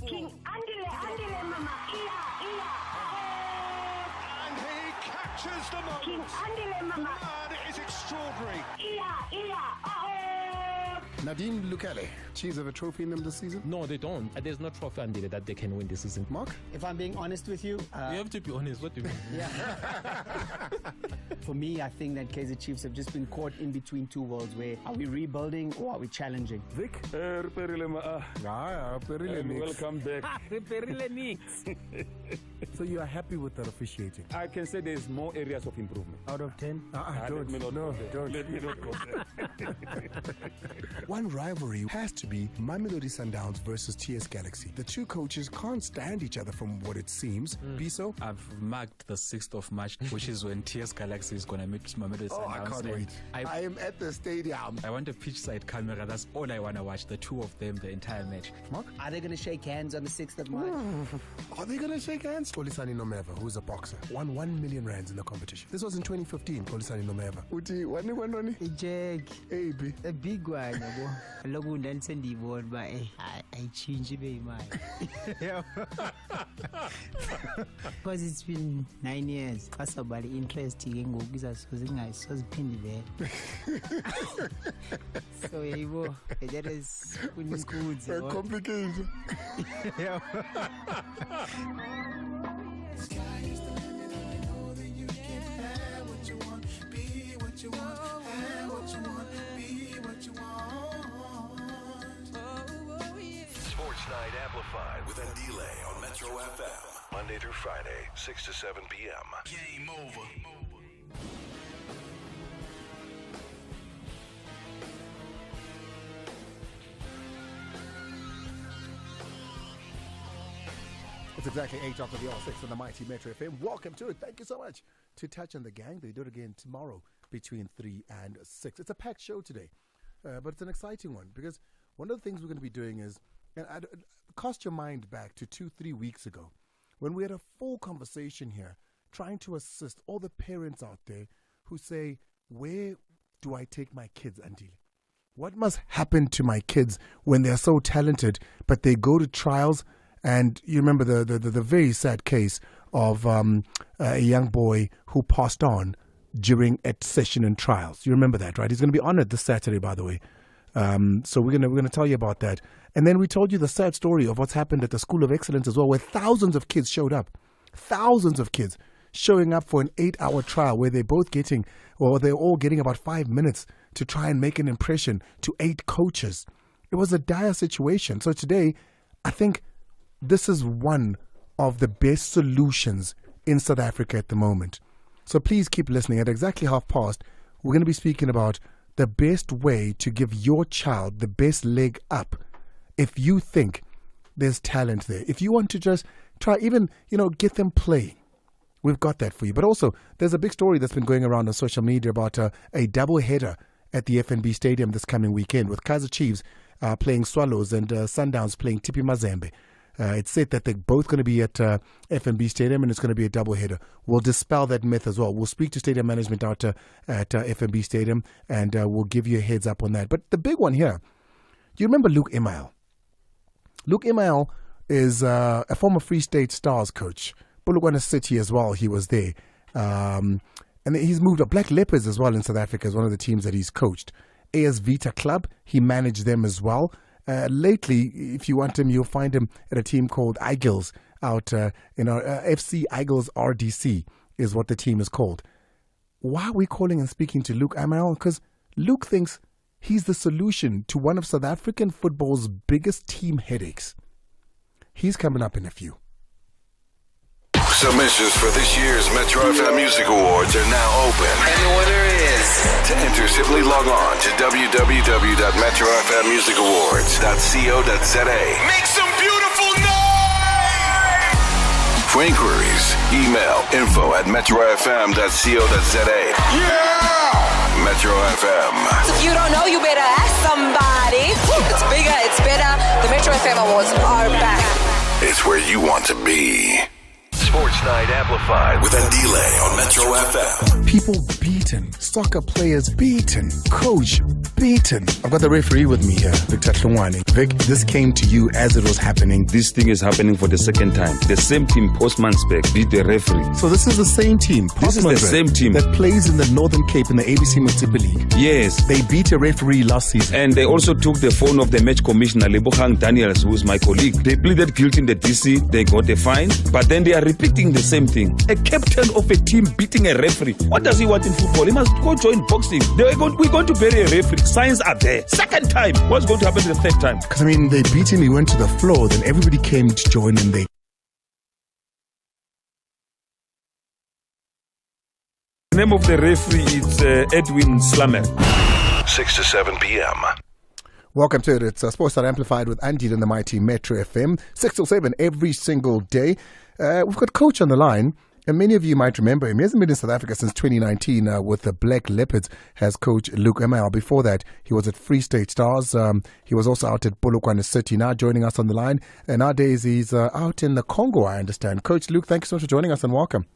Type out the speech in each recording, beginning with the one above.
King Andile mama, And he catches the moment. King Andile mama, Man, it is extraordinary. Nadim Lukele, Chiefs have a trophy in them this season? No, they don't. There's no trophy until that they can win this season. Mark? If I'm being honest with you, You have to be honest. What do you mean? yeah. For me, I think that Kaizer Chiefs have just been caught in between two worlds. Where are we rebuilding or are we challenging? Vic? Welcome back. So you are happy with that officiating? I can say there's more areas of improvement. Out of 10? Let me not go there. Let me not go there. One rivalry has to be Mamelodi Sundowns versus TS Galaxy. The two coaches can't stand each other from what it seems. Piso? I've marked the 6th of March, which is when TS Galaxy is going to meet Mamelodi Sundowns. Oh, I can't wait. I am at the stadium. I want a pitch side camera. That's all I want to watch. The two of them, the entire match. Mark? Are they going to shake hands on the 6th of March? Are they going to shake hands? Olisani Nomeva, who's a boxer, won 1 million rands in the competition. This was in 2015, Olisani Nomeva. Uti, wani? Jack, Hey, B. a big one. Logo Nelson Divon, but I change it, man. Because it's been 9 years. First of all, interesting and go because I was nice. So pin there. So you go. That is good. Complicated. Sky is the limit, and we know that you can have what you want, be what you want, have what you want, be what you want. Sports Night Amplified with Andile on Metro FM. Monday through Friday, 6 to 7 p.m. Game over. It's exactly 8 after the hour, 6 on the mighty Metro FM. Welcome to it. Thank you so much to Touch on the Gang. They do it again tomorrow between 3 and 6. It's a packed show today, but it's an exciting one because one of the things we're going to be doing is, and cast your mind back to 2-3 weeks ago when we had a full conversation here trying to assist all the parents out there who say, where do I take my kids, Andile? What must happen to my kids when they're so talented, but they go to trials? And you remember the very sad case of a young boy who passed on during a session in trials. You remember that, right? He's going to be honored this Saturday, by the way. So we're gonna tell you about that. And then we told you the sad story of what's happened at the School of Excellence as well, where thousands of kids showed up. Thousands of kids showing up for an 8-hour trial where they're all getting about 5 minutes to try and make an impression to 8 coaches. It was a dire situation. So today, I think this is one of the best solutions in South Africa at the moment. So please keep listening. At exactly past, we're going to be speaking about the best way to give your child the best leg up if you think there's talent there. If you want to just try, even, get them playing. We've got that for you. But also, there's a big story that's been going around on social media about a double header at the FNB Stadium this coming weekend with Kaizer Chiefs playing Swallows and Sundowns playing Tipi Mazembe. It's said that they're both going to be at FNB Stadium and it's going to be a doubleheader. We'll dispel that myth as well. We'll speak to stadium management out at FNB Stadium and we'll give you a heads up on that. But the big one here, do you remember Luke Emel? Luke Emel is a former Free State Stars coach. Bulugwana City as well, he was there. And he's moved up. Black Leopards as well in South Africa is one of the teams that he's coached. AS Vita Club, he managed them as well. Lately, if you want him, you'll find him at a team called Eagles out, FC Eagles RDC is what the team is called. Why are we calling and speaking to Luke Emel? Because Luke thinks he's the solution to one of South African football's biggest team headaches. He's coming up in a few. Submissions for this year's Metro FM Music Awards are now open. And the winner is... To enter, simply log on to www.metrofmmusicawards.co.za. Make some beautiful noise! For inquiries, email info@metrofm.co.za. Yeah! Metro FM. If you don't know, you better ask somebody. It's bigger, it's better. The Metro FM Awards are back. It's where you want to be. Sports Night Amplified with Andile on Metro FM. People beaten, soccer players beaten, coach beaten. I've got the referee with me here, Victor Tlungwane. Vic, this came to you as it was happening. This thing is happening for the second time. The same team, Postmansberg, beat the referee. So this is the same team, This is the same team. that plays in the Northern Cape in the ABC Municipal League. Yes. They beat a referee last season. And they also took the phone of the match commissioner, Lebogang Daniels, who is my colleague. They pleaded guilty in the DC. They got a fine. But then they are repeating the same thing. A captain of a team beating a referee. What does he want in football? He must go join boxing. We're going to bury a referee. Signs are there. Second time. What's going to happen the third time? Because, I mean, they beat him, he went to the floor, then everybody came to join and they... The name of the referee is Edwin Slammer. 6 to 7 p.m. Welcome to it. It's Sports Night Amplified with Andy and the Mighty Metro FM. 6 till 7 every single day. We've got Coach on the line. And many of you might remember him. He hasn't been in South Africa since 2019 with the Black Leopards as coach Luke Emel. Before that, he was at Free State Stars. He was also out at Polokwane City. Now joining us on the line. And nowadays he's out in the Congo, I understand. Coach Luke, thank you so much for joining us and welcome.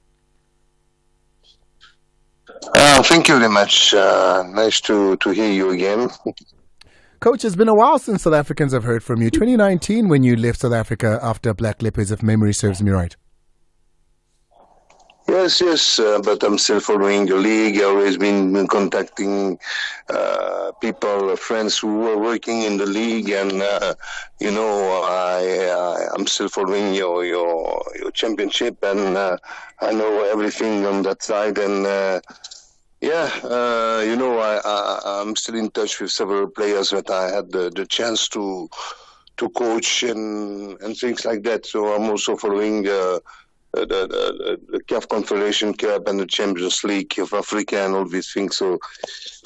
Thank you very much. Nice to hear you again. Coach, it's been a while since South Africans have heard from you. 2019 when you left South Africa after Black Leopards, if memory serves me right. Yes, but I'm still following the league. I've always been contacting people, friends who were working in the league, and I'm still following your championship, and I know everything on that side, and I'm still in touch with several players that I had the chance to coach and things like that. So I'm also following the CAF Confederation Cup and the Champions League of Africa and all these things. So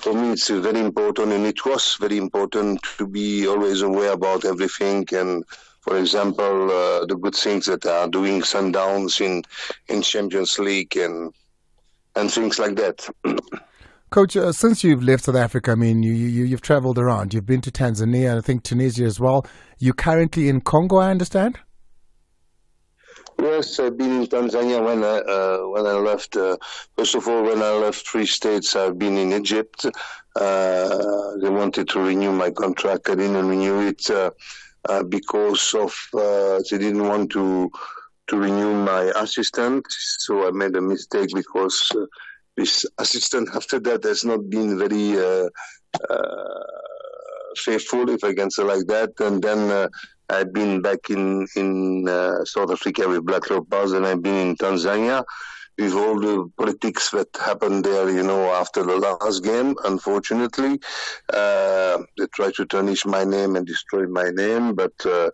for me, it's very important, and it was very important to be always aware about everything. And for example, the good things that are doing Sundowns in Champions League and things like that. Coach, since you've left South Africa, I mean, you've traveled around. You've been to Tanzania and I think Tunisia as well. You're currently in Congo, I understand? Yes, I've been in Tanzania when I left. First of all, when I left Free States, I've been in Egypt. They wanted to renew my contract. I didn't renew it because of they didn't want to renew my assistant. So I made a mistake because this assistant after that has not been very faithful, if I can say like that. And then I've been back in South Africa with Black Leopards, and I've been in Tanzania with all the politics that happened there, after the last game. Unfortunately, they tried to tarnish my name and destroy my name, but that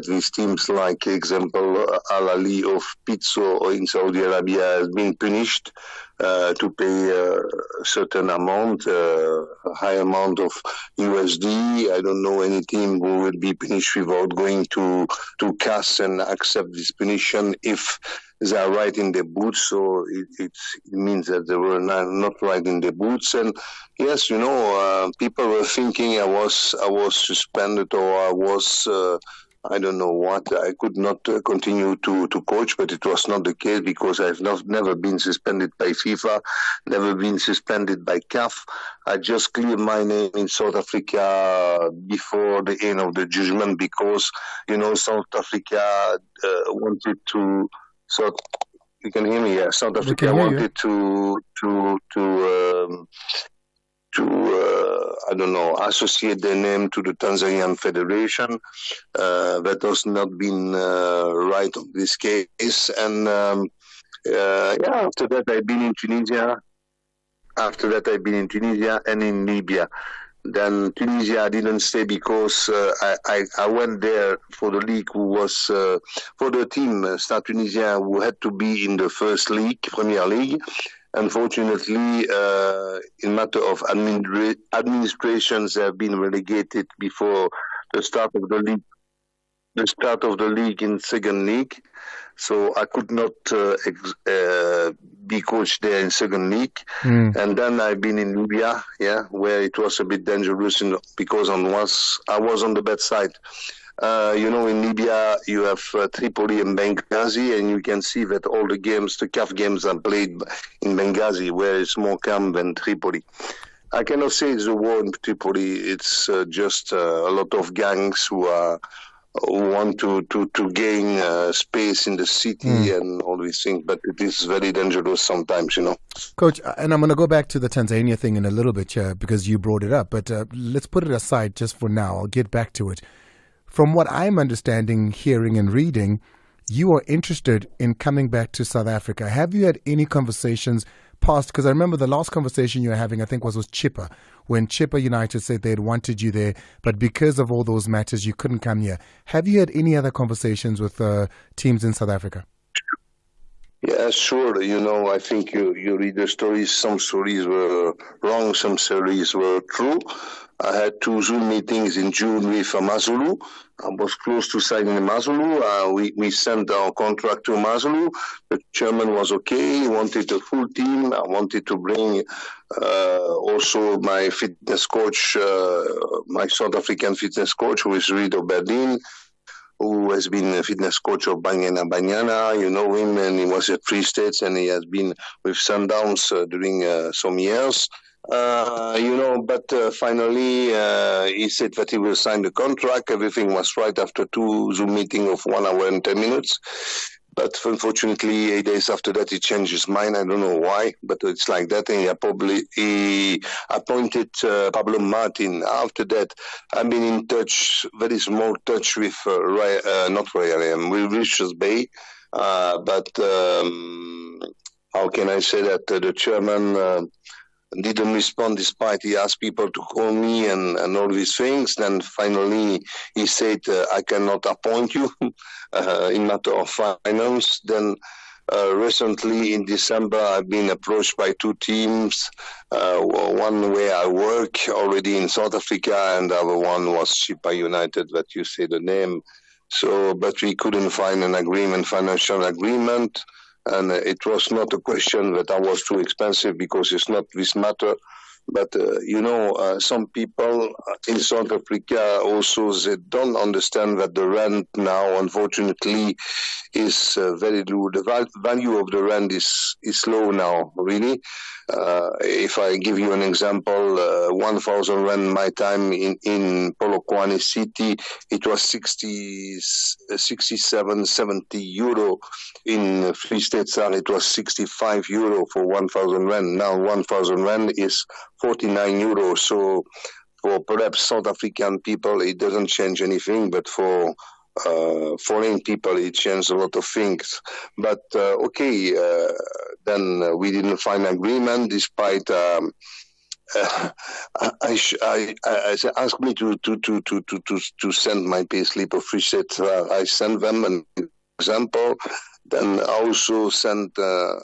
these teams, like example Al Ahly of Pitso or in Saudi Arabia, has been punished to pay a certain amount, a high amount of USD. I don't know any team who will be punished without going to CAS and accept this punition if they are right in the boots. So it means that they were not right in the boots. And yes, people were thinking I was suspended or I was I don't know what. I could not continue to coach, but it was not the case because I've never been suspended by FIFA, never been suspended by CAF. I just cleared my name in South Africa before the end of the judgment because, South Africa wanted to... So you can hear me, yeah. South Africa wanted to associate their name to the Tanzanian Federation. That has not been right of this case. And after that, I've been in Tunisia. After that, I've been in Tunisia and in Libya. Then Tunisia I didn't stay because I went there for the league who was for the team Stade Tunisia who had to be in the first league, Premier League. Unfortunately, in matter of administrations, they have been relegated before the start of the league. The start of the league in second league, so I could not be coached there in second league. And then I've been in Libya, where it was a bit dangerous because I was on the bad side. In Libya, you have Tripoli and Benghazi, and you can see that all the games, the CAF games, are played in Benghazi, where it's more calm than Tripoli. I cannot say it's a war in Tripoli. It's just a lot of gangs who want to gain space in the city and all these things, but it is very dangerous sometimes, Coach, and I'm going to go back to the Tanzania thing in a little bit because you brought it up, but let's put it aside just for now. I'll get back to it. From what I'm understanding, hearing and reading, you are interested in coming back to South Africa. Have you had any conversations past? Because I remember the last conversation you were having, I think, was with Chippa, when Chippa United said they had wanted you there, but because of all those matters, you couldn't come here. Have you had any other conversations with teams in South Africa? Yeah, sure. I think you read the stories. Some stories were wrong, some stories were true. I had 2 Zoom meetings in June with Amazulu. I was close to signing Amazulu. We sent our contract to Amazulu. The chairman was okay. He wanted a full team. I wanted to bring also my fitness coach, my South African fitness coach, who is Rido Berlin, who has been a fitness coach of Banyana Banyana. You know him, and he was at Free States, and he has been with Sundowns during some years. But finally he said that he will sign the contract. Everything was right after 2 Zoom meetings of 1 hour and 10 minutes. But unfortunately, 8 days after that, he changed his mind. I don't know why, but it's like that. And he appointed Pablo Martin. After that, I've been in touch, very small touch with, with Richards Bay. But how can I say that the chairman didn't respond despite he asked people to call me and all these things. Then finally he said, I cannot appoint you in matter of finance. Then recently in December, I've been approached by 2 teams. One where I work already in South Africa, and the other one was Chippa United, that you say the name. So, but we couldn't find an agreement, financial agreement. And it was not a question that I was too expensive, because it's not this matter. But, some people in South Africa also, they don't understand that the rent now, unfortunately, is very low. The value of the rent is low now, really. If I give you an example, 1,000 rand my time in Polokwane City, it was 67, 70 euro. In Free State, it was 65 euro for 1,000 rand. Now 1,000 rand is 49 euros. So for perhaps South African people, it doesn't change anything, but for foreign people, it changed a lot of things. But then we didn't find agreement, despite I asked me to send my payslip of Free State. I sent them an example. Then I also sent the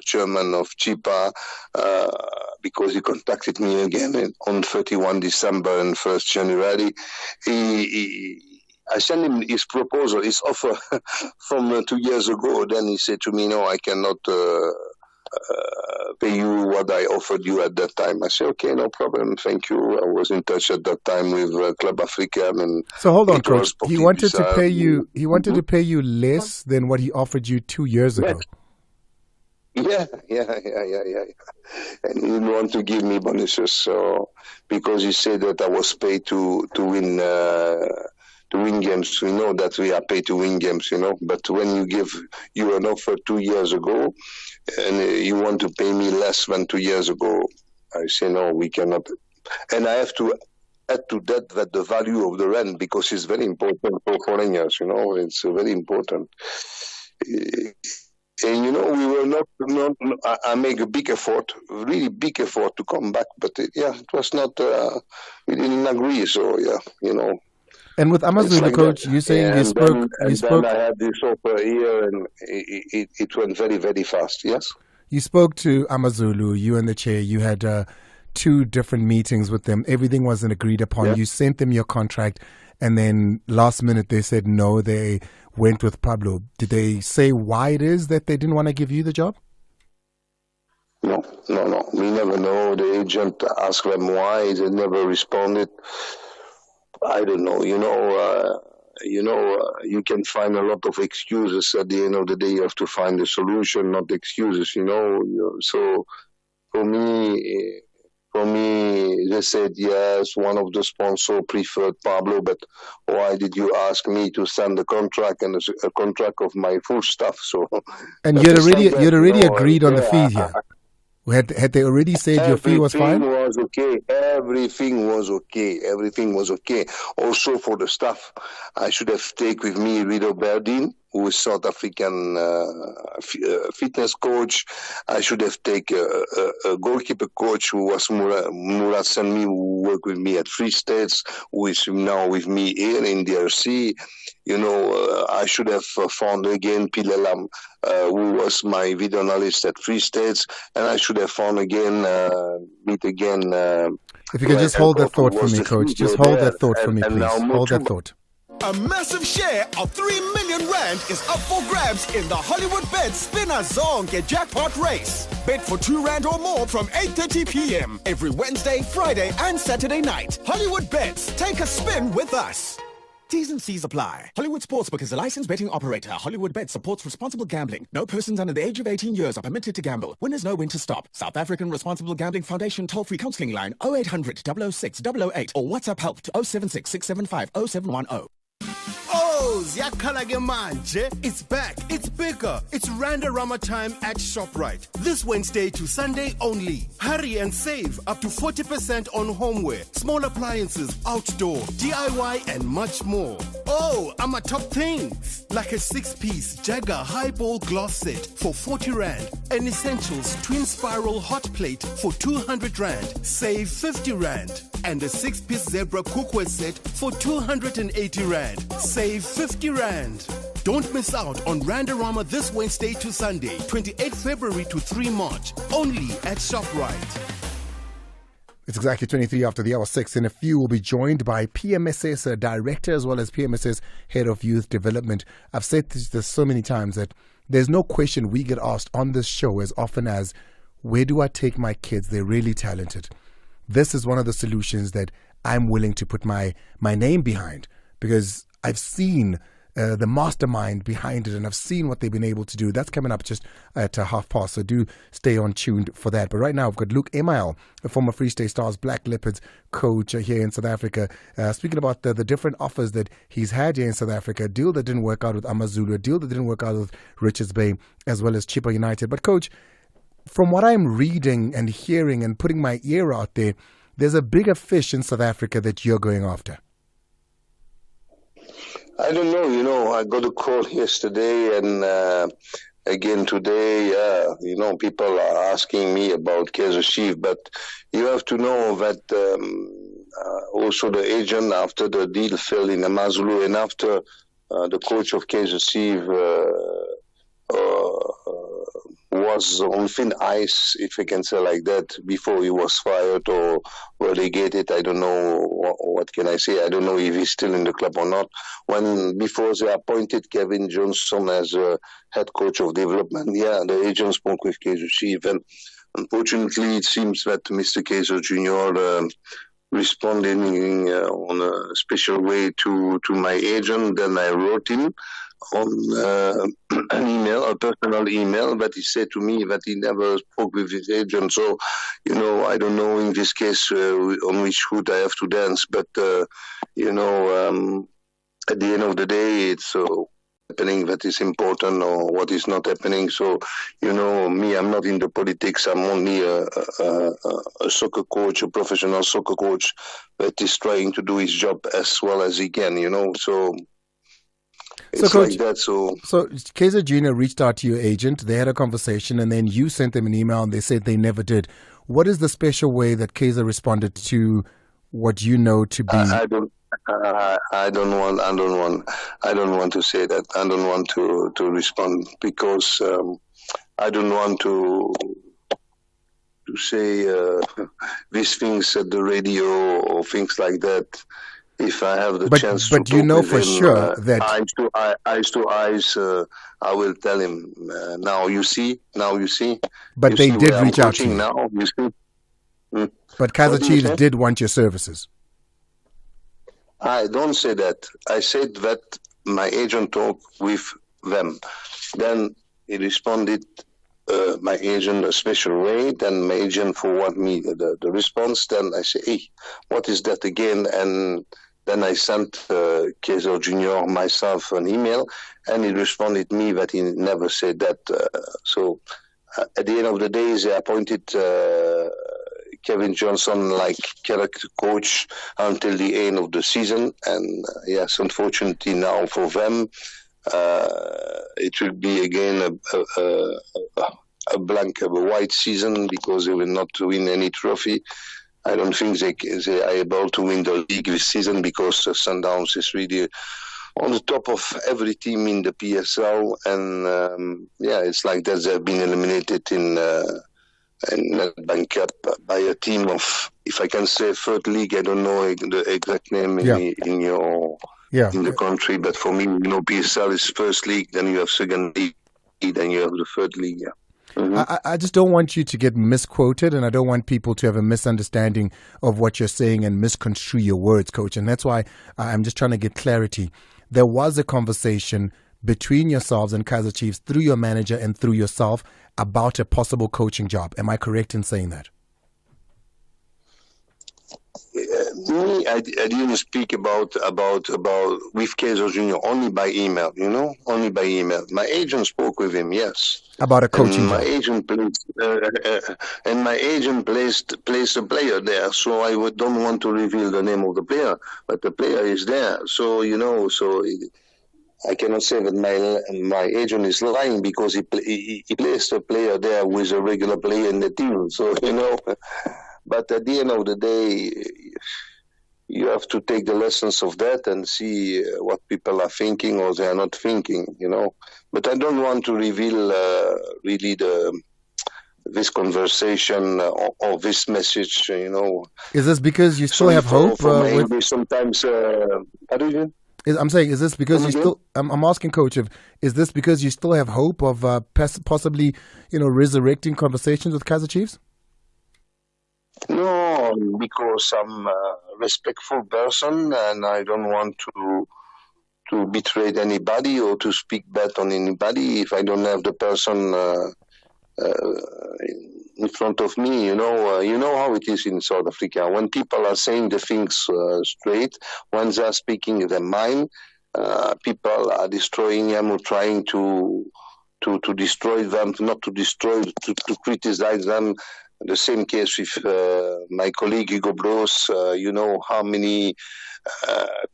chairman of Chippa, because he contacted me again on 31 December and 1st January. I sent him his proposal, his offer from 2 years ago. Then he said to me, no, I cannot pay you what I offered you at that time. I said, okay, no problem, thank you. I was in touch at that time with Club African. And so hold on, Coach. He wanted to pay you. He wanted to pay you less than what he offered you 2 years ago. Yeah. And he didn't want to give me bonuses, so because he said that I was paid to win games. We know that we are paid to win games, But when you an offer 2 years ago, and you want to pay me less than 2 years ago, I say no, we cannot. And I have to add to that the value of the rent, because it's very important for foreigners. It's very important. And we were not. I make a big effort, really big effort to come back, but it was not. We didn't agree, so And with Amazulu, like Coach, you saying you spoke. Then I had this offer here, and it went very, very fast. Yes. You spoke to Amazulu. You and the chair. You had 2 different meetings with them. Everything wasn't agreed upon. Yeah. You sent them your contract, and then last minute they said no. They went with Pablo. Did they say why it is that they didn't want to give you the job? No. We never know. The agent asked them why. They never responded. I don't know. you can find a lot of excuses. At the end of the day, you have to find a solution, not excuses. So for me, they said yes. One of the sponsors preferred Pablo, but why did you ask me to sign the contract and a contract of my full stuff? So, and you'd already agreed on the fee here. Had they already said your fee was fine? Everything was okay. Also for the staff, I should have taken with me Rido Berdin, who is South African fitness coach. I should have taken a goalkeeper coach who was Murat Sanmi, who worked with me at Free States, who is now with me here in DRC. I should have found again Pilelam, who was my video analyst at Free States, and I should have found again, if you could just hold that thought for me, Coach. Just hold that thought for me, please. Hold that thought. A massive share of 3 million rand is up for grabs in the Hollywood Bet Spinner Zonke Jackpot Race. Bet for 2 rand or more from 8:30 p.m. every Wednesday, Friday, and Saturday night. Hollywood Bets. Take a spin with us. T's and C's apply. Hollywood Sportsbook is a licensed betting operator. Hollywood Bet supports responsible gambling. No persons under the age of 18 years are permitted to gamble. Winners know when to stop. South African Responsible Gambling Foundation toll-free counseling line 0800 006 008 or WhatsApp help to 076 675 0710. Oh, ziyakhala ke manje. It's back. It's bigger. It's Randarama time at ShopRite. This Wednesday to Sunday only. Hurry and save up to 40% on homeware, small appliances, outdoor, DIY, and much more. Oh, my top things. Like a 6-piece Jagger highball glass set for 40 rand. An Essentials twin spiral hot plate for 200 rand. Save 50 rand. And a 6-piece Zebra cookware set for 280 rand. Save 50 rand. Don't miss out on Randarama this Wednesday to Sunday, 28 February to 3 March, only at ShopRite. It's exactly 23 after the hour 6. In a few, we'll be joined by PMSS Director as well as PMSS Head of Youth Development. I've said this so many times that there's no question we get asked on this show as often as, where do I take my kids? They're really talented. This is one of the solutions that I'm willing to put my name behind, because I've seen the mastermind behind it, and I've seen what they've been able to do. That's coming up just at 1:30, so do stay on tuned for that. But right now, I've got Luke Emel, a former Free State Stars Black Leopards coach here in South Africa, speaking about the different offers that he's had here in South Africa, a deal that didn't work out with Amazulu, a deal that didn't work out with Richards Bay, as well as Chippa United. But Coach, from what I'm reading and hearing and putting my ear out there, there's a bigger fish in South Africa that you're going after. I don't know, I got a call yesterday and again today, people are asking me about Kaizer Chiefs, but you have to know that also the agent, after the deal fell in Amazulu and after the coach of Kaizer Chiefs was on thin ice, if I can say like that, before he was fired or relegated. I don't know what can I say. I don't know if he's still in the club or not. Before they appointed Kevin Johnson as head coach of development, the agent spoke with Kaizer Chiefs, and unfortunately it seems that Mr. Kaizer Jr. Responding on a special way to my agent. Then I wrote him on an email, a personal email, but he said to me that he never spoke with his agent. So, I don't know in this case on which foot I have to dance. But, at the end of the day, it's happening that is important or what is not happening. So, me, I'm not in the politics. I'm only a soccer coach, a professional soccer coach that is trying to do his job as well as he can, So it's Coach, like that. So Kaizer Jr. reached out to your agent. They had a conversation, and then you sent them an email, and they said they never did. What is the special way that Kaizer responded to what you know to be? I don't want to say that. I don't want to respond because I don't want to say these things at the radio or things like that. If I have the chance to but you know for sure that eyes to eyes, I will tell him. Now you see. But they did reach out to you. Now you see. But Kaizer Chiefs did want your services. I don't say that. I said that my agent talked with them. Then he responded, my agent a special way. Then my agent forwarded me the response. Then I say, hey, what is that again? And then I sent Kaiser Jr. myself an email, and he responded me that he never said that. So at the end of the day, they appointed Kevin Johnson like character coach until the end of the season. And yes, unfortunately now for them, it will be again a blank, a white season because they will not win any trophy. I don't think they are able to win the league this season because Sundowns is really on the top of every team in the PSL. And it's like that they've been eliminated in Bank Cup by a team of, if I can say, third league. I don't know the exact name in the country, but for me, PSL is first league, then you have second league, then you have the third league. Yeah. Mm-hmm. I just don't want you to get misquoted, and I don't want people to have a misunderstanding of what you're saying and misconstrue your words, Coach. And that's why I'm just trying to get clarity. There was a conversation between yourselves and Kaizer Chiefs through your manager and through yourself about a possible coaching job. Am I correct in saying that? Me, I didn't speak about with Kaizer Jr. only by email, only by email. My agent spoke with him, yes. About a coaching and job. My agent placed a player there, so I don't want to reveal the name of the player, but the player is there. So, I cannot say that my agent is lying because he placed a player there who is a regular player in the team. So, but at the end of the day, you have to take the lessons of that and see what people are thinking or they are not thinking, But I don't want to reveal really this conversation or this message, Is this because you still have hope? Sometimes, I'm saying, is this because you still? I'm asking, Coach, is this because you still have hope of possibly, resurrecting conversations with Kaizer Chiefs? No, because I'm a respectful person and I don't want to betray anybody or to speak bad on anybody if I don't have the person in front of me. You know how it is in South Africa. When people are saying the things straight, when they are speaking their mind, people are destroying them or trying to destroy them, not to destroy, to criticize them. The same case with my colleague Hugo Bros. How many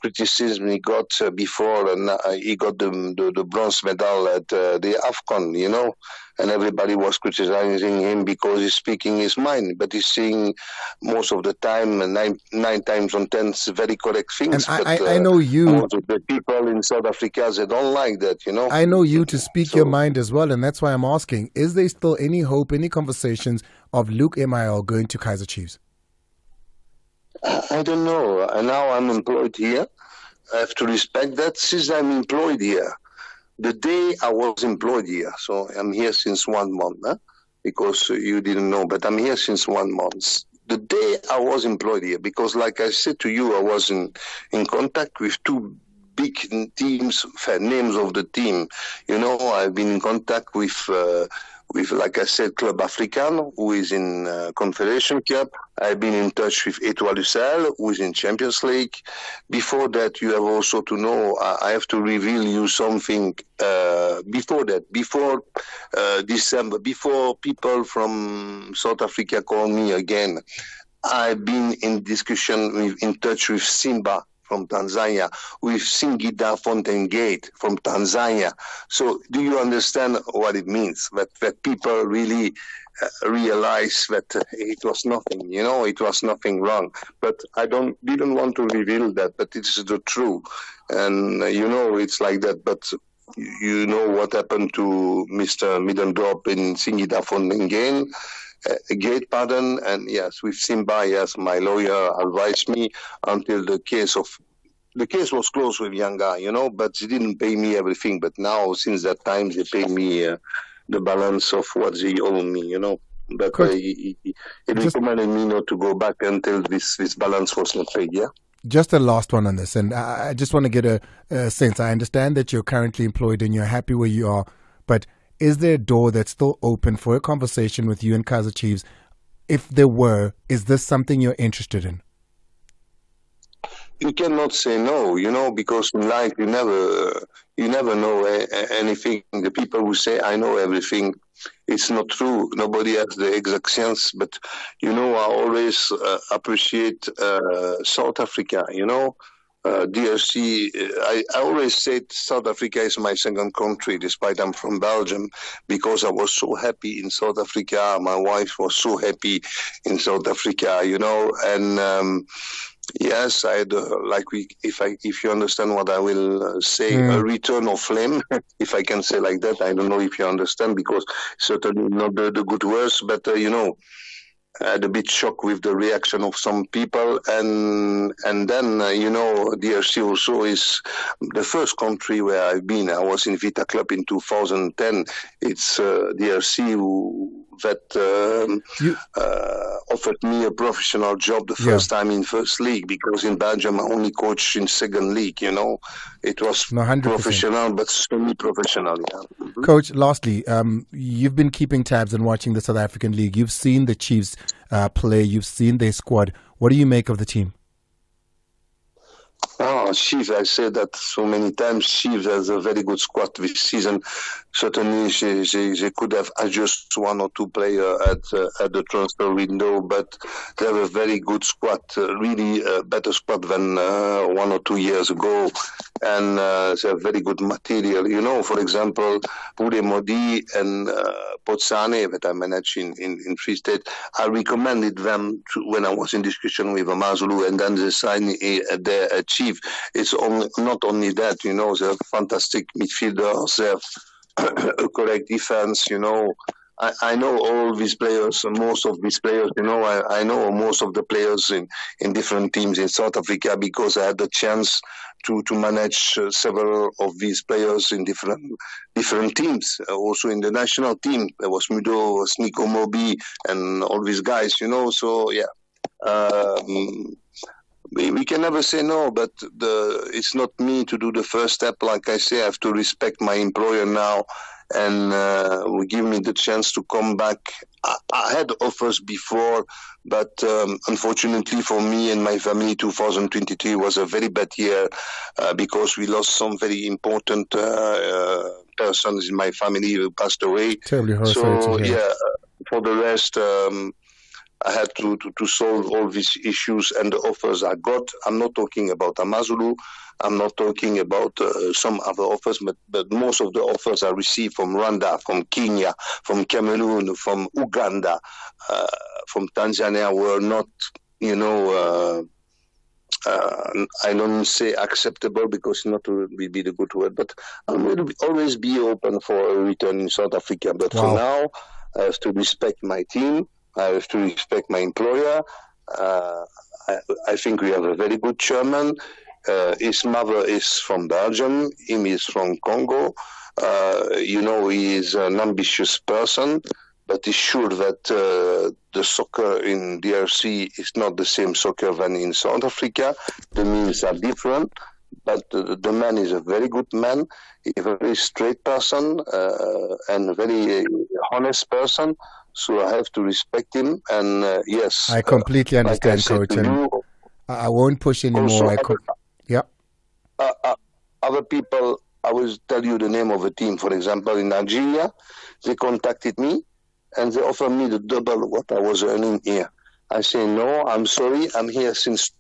criticism he got before, and he got the bronze medal at the AFCON, and everybody was criticizing him because he's speaking his mind, but he's saying most of the time, nine times on 10, very correct things. And but, I know you. Most of the people in South Africa, they don't like that, I know you to speak your mind as well, and that's why I'm asking, is there still any hope, any conversations of Luke Emel going to Kaizer Chiefs? I don't know. And now I'm employed here. I have to respect that since I'm employed here. The day I was employed here, so I'm here since 1 month, because you didn't know, but I'm here since 1 month. The day I was employed here, because like I said to you, I was in contact with two big teams, names of the team. I've been in contact with, like I said, Club Africain, who is in Confederation Cup. I've been in touch with Etoile du Sahel, who is in Champions League. Before that, you have also to know, I have to reveal you something before that, before December, before people from South Africa call me again. I've been in discussion, in touch with Simba from Tanzania, with Singida Fountain-Gate from Tanzania. So do you understand what it means? That people really realize that it was nothing, it was nothing wrong. But I didn't want to reveal that, but it's the truth. And, it's like that. But you know what happened to Mr. Middendorp in Singida Fountain-Gate. And yes, with Simba, yes, my lawyer advised me until the case was closed with Yanga, but they didn't pay me everything. But now, since that time, they pay me the balance of what they owe me, But he recommended me not to go back until this balance was not paid, yeah? just a last one on this, and I just want to get a sense. I understand that you're currently employed and you're happy where you are, but is there a door that's still open for a conversation with you and Kaizer Chiefs? If there were, is this something you're interested in? You cannot say no, because in life you never know anything. The people who say I know everything, it's not true. Nobody has the exact sense. But I always appreciate South Africa. DRC. I always said South Africa is my second country, despite I'm from Belgium, because I was so happy in South Africa. My wife was so happy in South Africa, and. Yes, I had if you understand what I will say, a return of flame, if I can say like that. I don't know if you understand, because certainly not the good words, but I had a bit shock with the reaction of some people, and then DRC also is the first country where I've been. I was in Vita Club in 2010. It's DRC that offered me a professional job the first time in first league, because in Belgium I only coached in second league. It was professional but semi-professional. Yeah. Coach, lastly, you've been keeping tabs and watching the South African League. You've seen the Chiefs play. You've seen their squad. What do you make of the team? Chiefs, I said that so many times. Chiefs has a very good squad this season. Certainly, they could have adjusted one or two players at the transfer window, but they have a very good squad, really a better squad than 1 or 2 years ago. And they have very good material. For example, Pure Modi and Potsane, that I manage in Free State, I recommended them when I was in discussion with Amazulu, and then they signed their chief. It's not only that, they have fantastic midfielders, they have a correct defense, I know all these players, most of these players, I know most of the players in different teams in South Africa, because I had the chance to manage several of these players in different teams. Also in the national team, there was Mudo, was Nico Mobi, and all these guys, so yeah. We can never say no, but it's not me to do the first step. Like I say, I have to respect my employer now, and will give me the chance to come back. I had offers before, but unfortunately for me and my family, 2023 was a very bad year because we lost some very important persons in my family who passed away. Terribly so yeah, for the rest, I had to solve all these issues and the offers I got. I'm not talking about Amazulu. I'm not talking about some other offers, but most of the offers I received from Rwanda, from Kenya, from Cameroon, from Uganda, from Tanzania were not, I don't say acceptable because not will be the good word, but I will always be open for a return in South Africa. But for now, I have to respect my team. I have to respect my employer. I think we have a very good chairman. His mother is from Belgium. Him is from Congo. He is an ambitious person, but he's sure that the soccer in DRC is not the same soccer than in South Africa. The means are different, but the man is a very good man. He's a very straight person and a very honest person. So I have to respect him, and yes. I completely understand, Coach. And I won't push anymore. Other people, I will tell you the name of a team. For example, in Nigeria, they contacted me, and they offered me the double what I was earning here. I say, no, I'm sorry, I'm here since...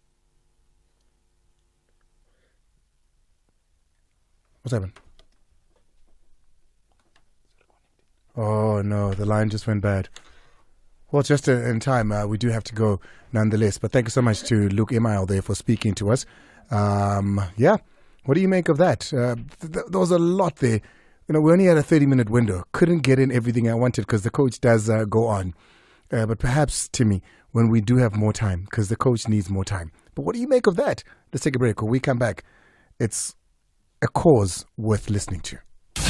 What's happened? Oh, no, the line just went bad. Well, just in time, we do have to go nonetheless. But thank you so much to Luke Emel there for speaking to us. Yeah, what do you make of that? There was a lot there. We only had a 30-minute window. Couldn't get in everything I wanted because the coach does go on. But perhaps, Timmy, when we do have more time, because the coach needs more time. But what do you make of that? Let's take a break. When we come back, it's a cause worth listening to.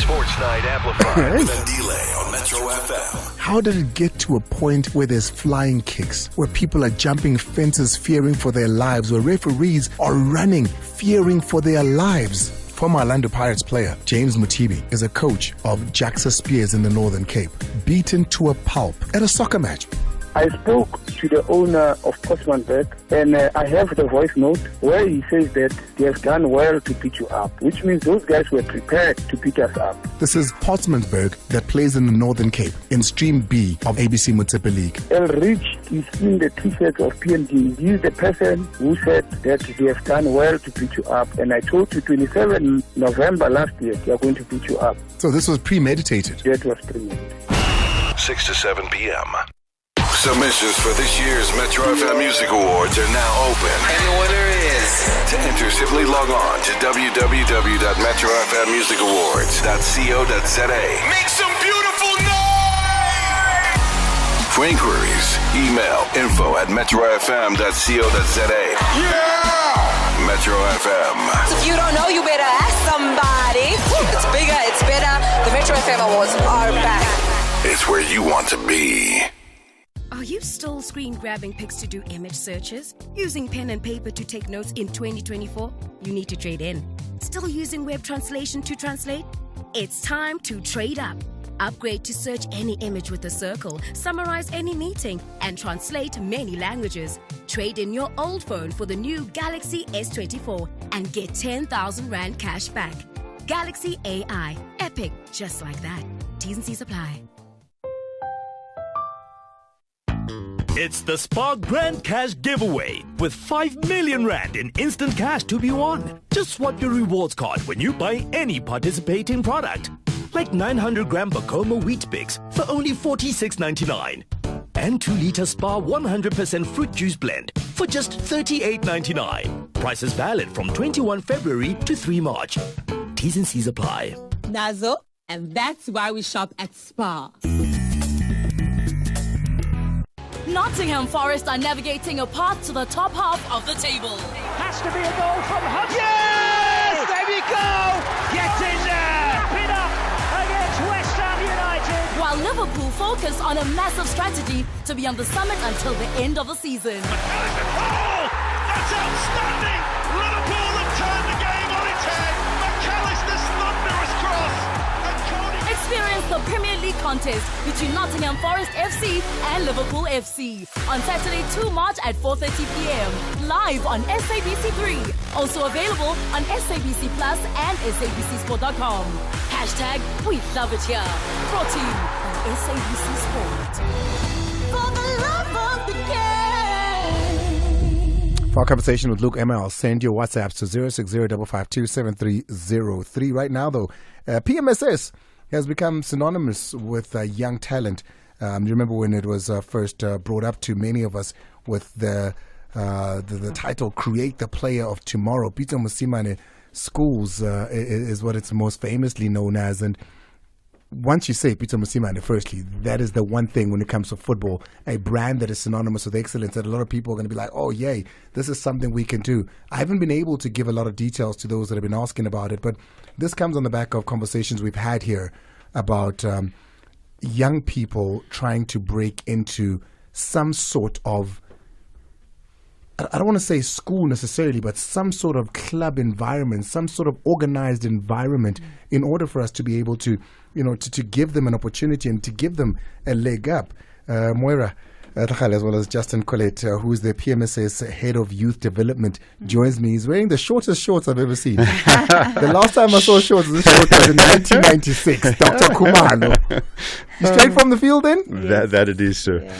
Sports Night Amplified with Andile on Metro FM. How did it get to a point where there's flying kicks, where people are jumping fences fearing for their lives, where referees are running fearing for their lives? Former Orlando Pirates player James Mutibi is a coach of Jaxa Spears in the Northern Cape, beaten to a pulp at a soccer match. I spoke to the owner of Postmanberg, and I have the voice note where he says that they have done well to beat you up, which means those guys were prepared to beat us up. This is Postmanberg that plays in the Northern Cape in Stream B of ABC Motsepe League. El Rich is in the t-shirt of PND. He is the person who said that they have done well to beat you up, and I told you 27 November last year they are going to beat you up. So this was premeditated? That was premeditated. 6 to 7 p.m. Submissions for this year's Metro FM Music Awards are now open. And the winner is... To enter, simply log on to www.metrofmmusicawards.co.za. Make some beautiful noise! For inquiries, email info@metrofm.co.za. Yeah! Metro FM. If you don't know, you better ask somebody. It's bigger, it's better. The Metro FM Awards are back. It's where you want to be. Are you still screen grabbing pics to do image searches? Using pen and paper to take notes in 2024? You need to trade in. Still using web translation to translate? It's time to trade up. Upgrade to search any image with a circle, summarize any meeting, and translate many languages. Trade in your old phone for the new Galaxy S24 and get 10,000 Rand cash back. Galaxy AI. Epic, just like that. T's and C's apply. It's the Spark Grand Cash Giveaway with 5 million Rand in instant cash to be won. Just swap your rewards card when you buy any participating product. Like 900-gram Bacoma Wheat Bix for only 46.99. And 2-liter Spa 100% fruit juice blend for just 38.99. Prices valid from 21 February to 3 March. T's and C's apply. Nazo, and that's why we shop at Spar. Nottingham Forest are navigating a path to the top half of the table. Has to be a goal from Hudson. Yes! There we go! Get in there! Wrap it up against West Ham United. While Liverpool focus on a massive strategy to be on the summit until the end of the season. Oh! That's outstanding! Liverpool have turned the game on its head. McAllister's thunderous cross. Experience the Premier League contest between Nottingham Forest FC and Liverpool FC on Saturday 2 March at 4:30 p.m. live on SABC3. Also available on SABC Plus and SABCSport.com. Hashtag we love it here. Brought to you by SABC Sport. For the love of the game. For our conversation with Luke Emel, send your WhatsApps to 060-552-7303. Right now, though, PMSS has become synonymous with young talent. You remember when it was first brought up to many of us with the title "Create the Player of Tomorrow." Pitso Mosimane Schools is what it's most famously known as. And once you say Pitso Mosimane, firstly, that is the one thing when it comes to football, a brand that is synonymous with excellence, that a lot of people are going to be like, oh, yay, this is something we can do. I haven't been able to give a lot of details to those that have been asking about it, but this comes on the back of conversations we've had here about young people trying to break into some sort of, I don't want to say school necessarily, but some sort of club environment, some sort of organized environment in order for us to be able to, to give them an opportunity and to give them a leg up. Moira, as well as Justin Collette, who is the PMSS Head of Youth Development, joins me. He's wearing the shortest shorts I've ever seen. The last time I saw shorts, this short was in 1996. Dr. Kumalo. You straight from the field then? That it is, sir. Yeah.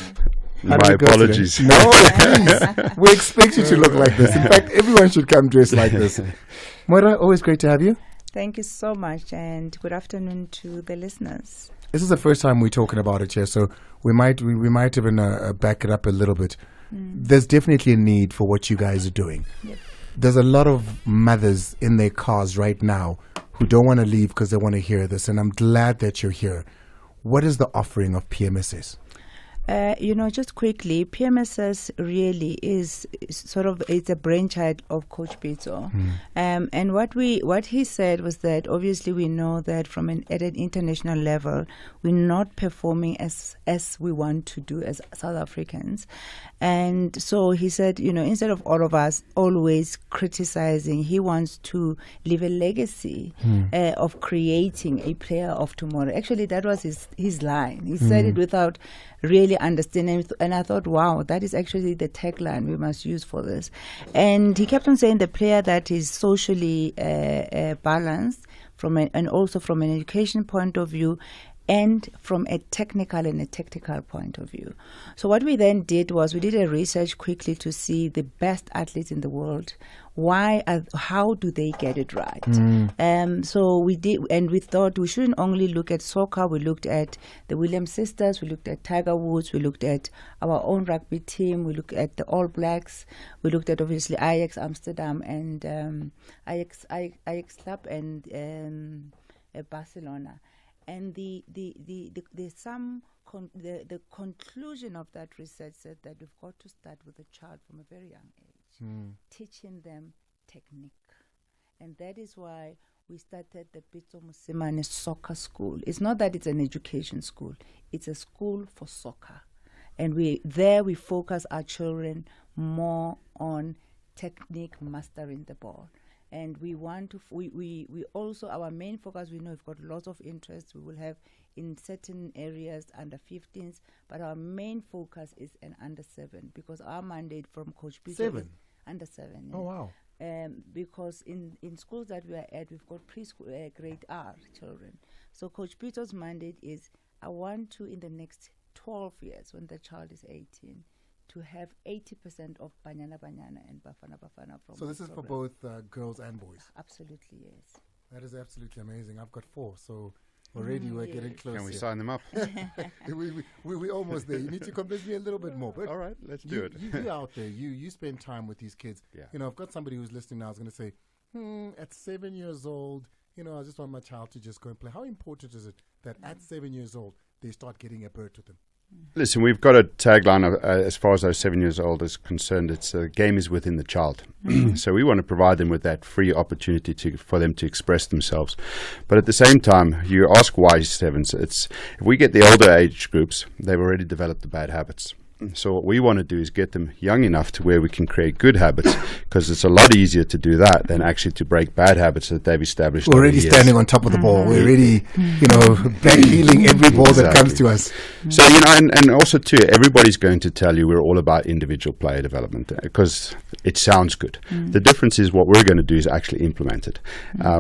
My apologies. No, please. We expect you to look like this. In fact, everyone should come dressed like this. Moira, always great to have you. Thank you so much, and good afternoon to the listeners. This is the first time we're talking about it here, so we might even back it up a little bit. There's definitely a need for what you guys are doing. Yep. There's a lot of mothers in their cars right now who don't want to leave because they want to hear this, and I'm glad that you're here. What is the offering of PMSS? Just quickly, PMSS really is sort of, it's a brainchild of Coach Pitso. And what he said was that obviously we know that at an international level, we're not performing as we want to do as South Africans. And so he said, instead of all of us always criticizing, he wants to leave a legacy of creating a player of tomorrow. Actually, that was his line. He said it without really understanding, and I thought, wow, that is actually the tagline we must use for this. And he kept on saying the player that is socially balanced and also from an education point of view, and from a technical and a tactical point of view. So what we then did was we did a research quickly to see the best athletes in the world. How do they get it right? So we did, and we thought we shouldn't only look at soccer. We looked at the Williams sisters, we looked at Tiger Woods, we looked at our own rugby team, we looked at the All Blacks, we looked at obviously Ajax Amsterdam and Ajax Club and Barcelona. And the conclusion of that research said that we've got to start with a child from a very young age, teaching them technique. And that is why we started the Pitso Mosimane Soccer School. It's not that it's an education school, it's a school for soccer. And we focus our children more on technique, mastering the ball. And we want to, we also, our main focus, we know we've got lots of interest we will have in certain areas, under 15s, but our main focus is an under 7, because our mandate from Coach Pitso is under 7. Oh, wow. Because in schools that we are at, we've got preschool, grade R children. So Coach Pitso's mandate is, I want to, in the next 12 years, when the child is 18, to have 80% of Banyana and Bafana from. So this is program. for both girls and boys? Absolutely, yes. That is absolutely amazing. I've got 4, so already we're getting close. Can we here. sign them up? We're almost there. You need to convince me a little bit more. But all right, let's do it. You out there, you spend time with these kids. Yeah. I've got somebody who's listening now is going to say, at 7 years old, I just want my child to just go and play. How important is it that at 7 years old, they start getting a bird with them? Listen, we've got a tagline of, as far as those 7 years old is concerned, it's the game is within the child. So we want to provide them with that free opportunity for them to express themselves. But at the same time, you ask why 7s. If we get the older age groups, they've already developed the bad habits. So what we want to do is get them young enough to where we can create good habits, because it's a lot easier to do that than actually to break bad habits that they've established. We're already standing on top of the ball. We're already, backheeling every ball that comes to us. So, and also too, everybody's going to tell you we're all about individual player development because it sounds good. The difference is what we're going to do is actually implement it.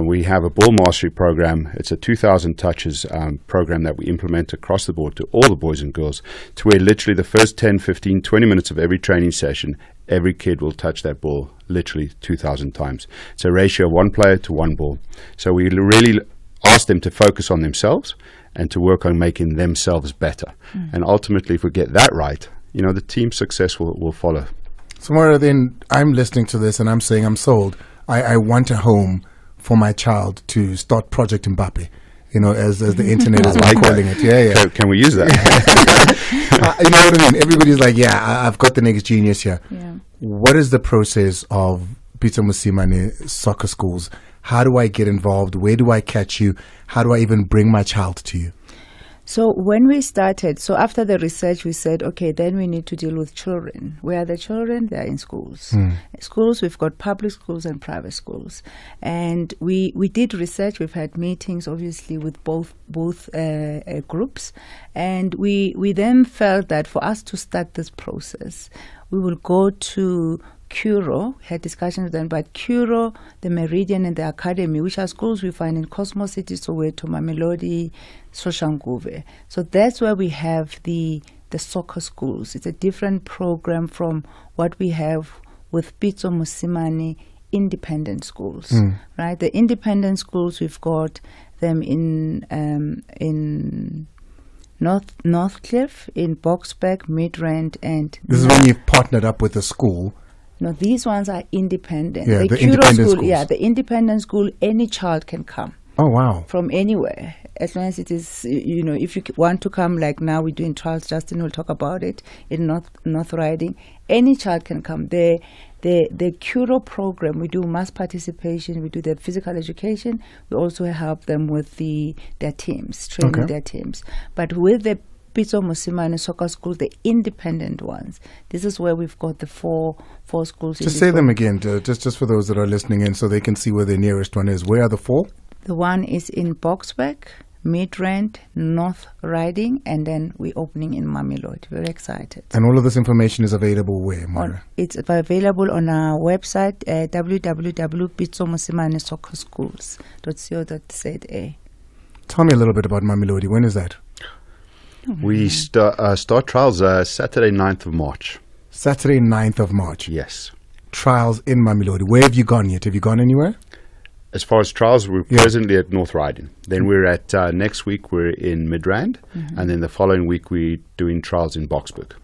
We have a ball mastery program. It's a 2,000 touches program that we implement across the board to all the boys and girls, to where literally the first 10, 15, 20 minutes of every training session, every kid will touch that ball literally 2,000 times. It's a ratio of 1 player to 1 ball. So we really ask them to focus on themselves and to work on making themselves better. And ultimately, if we get that right, the team success will follow. Tomorrow then, I'm listening to this and I'm saying I'm sold. I want a home for my child to start Project Mbappe. As the internet is calling it. Yeah. Can we use that? You know what I mean? Everybody's like, I've got the next genius here. Yeah. What is the process of Pitso Mosimane soccer schools? How do I get involved? Where do I catch you? How do I even bring my child to you? So when we started, after the research, we said, okay, then we need to deal with children. Where are the children? They're in schools. Schools, we've got public schools and private schools. And we did research. We've had meetings, obviously, with both groups. And we then felt that for us to start this process, we will go to Curo, had discussions with them, but Curo, the Meridian and the Academy, which are schools we find in Cosmo City, Soweto, Mamelodi, Soshanguve. So that's where we have the soccer schools. It's a different program from what we have with Pitso Mosimane independent schools, right? The independent schools, we've got them in Northcliffe, in Boksburg, Midrand, and... This is when you've partnered up with a school. No, these ones are independent. Yeah, the independent school, schools. Yeah, the independent school, any child can come. Oh, wow. From anywhere, as long as it is, if you want to come, like now we're doing trials, Justin will talk about it, in North Riding, any child can come. The Curo program, we do mass participation, we do the physical education, we also help them with their teams, training their teams. But with the Pitso Mosimane soccer schools, the independent ones, this is where we've got the four schools. Just say them again, just for those that are listening in, so they can see where the nearest one is. Where are the 4? The one is in Boksburg, Midrand, North Riding, and then we're opening in Mamelodi. Very excited. And all of this information is available where, Mara? It's available on our website, www.pitsomosimane.soccerschools.co.za. Tell me a little bit about Mamelodi. When is that? We start trials Saturday, 9th of March. Saturday, 9th of March? Yes. Trials in Mamelodi. Where have you gone yet? Have you gone anywhere? As far as trials, we're presently at North Riding. Then we're at, next week we're in Midrand, and then the following week we're doing trials in Boksburg.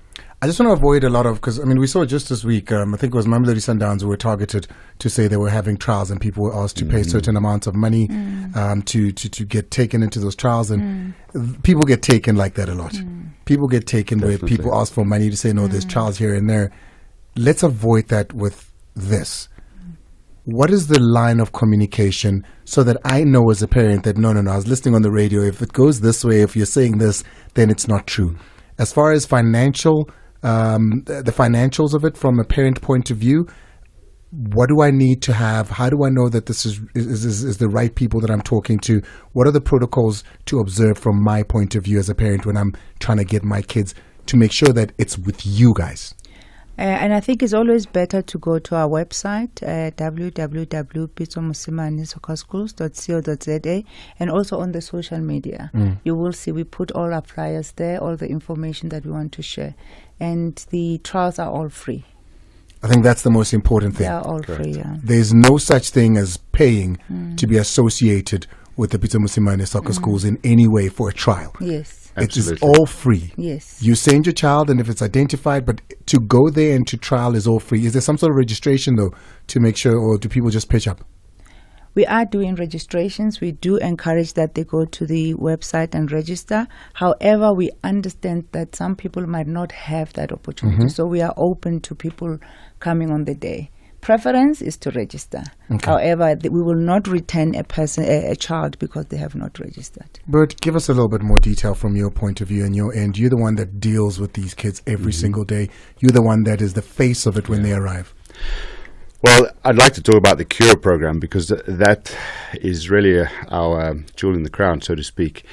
I just want to avoid a lot of, because, we saw just this week, I think it was Mamelodi Sundowns who were targeted to say they were having trials, and people were asked to pay certain amounts of money to get taken into those trials, and people get taken like that a lot. People get taken where people ask for money to say, no, there's trials here and there. Let's avoid that with this. What is the line of communication so that I know as a parent that, no, I was listening on the radio. If it goes this way, if you're saying this, then it's not true. As far as financial, the financials of it from a parent point of view, what do I need to have? How do I know that this is the right people that I'm talking to? What are the protocols to observe from my point of view as a parent when I'm trying to get my kids to make sure that it's with you guys? And I think it's always better to go to our website, www.pitsomosimane.soccerschools.co.za, and also on the social media. You will see we put all our flyers there, all the information that we want to share. And the trials are all free. I think that's the most important thing. They are all free, yeah. There's no such thing as paying to be associated with the Pitso Mosimane soccer schools in any way for a trial. Yes. It is all free. Yes. You send your child, and if it's identified, but to go there and to trial is all free. Is there some sort of registration, though, to make sure, or do people just pitch up? We are doing registrations. We do encourage that they go to the website and register. However, we understand that some people might not have that opportunity. So we are open to people coming on the day. Preference is to register. However, we will not return a child because they have not registered. Bert, give us a little bit more detail from your point of view and your end. You're the one that deals with these kids every single day. You're the one that is the face of it when they arrive. Well, I'd like to talk about the Cure program because that is really our jewel in the crown, so to speak.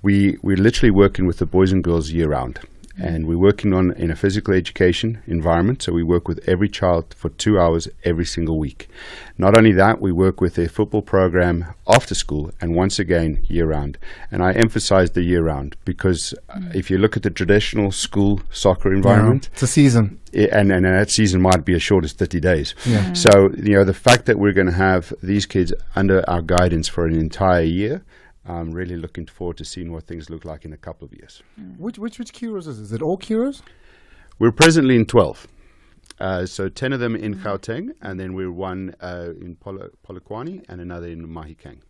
We're literally working with the boys and girls year round. And we're working in a physical education environment, so we work with every child for 2 hours every single week. Not only that, we work with their football program after school and once again year-round. And I emphasize the year-round because if you look at the traditional school soccer environment, it's a season. And that season might be as short as 30 days. So, the fact that we're going to have these kids under our guidance for an entire year, I'm really looking forward to seeing what things look like in a couple of years. Which Curos is it? Is it all Curos? We're presently in 12. So 10 of them in Gauteng, and then we're one in Polokwane and another in Mahikeng.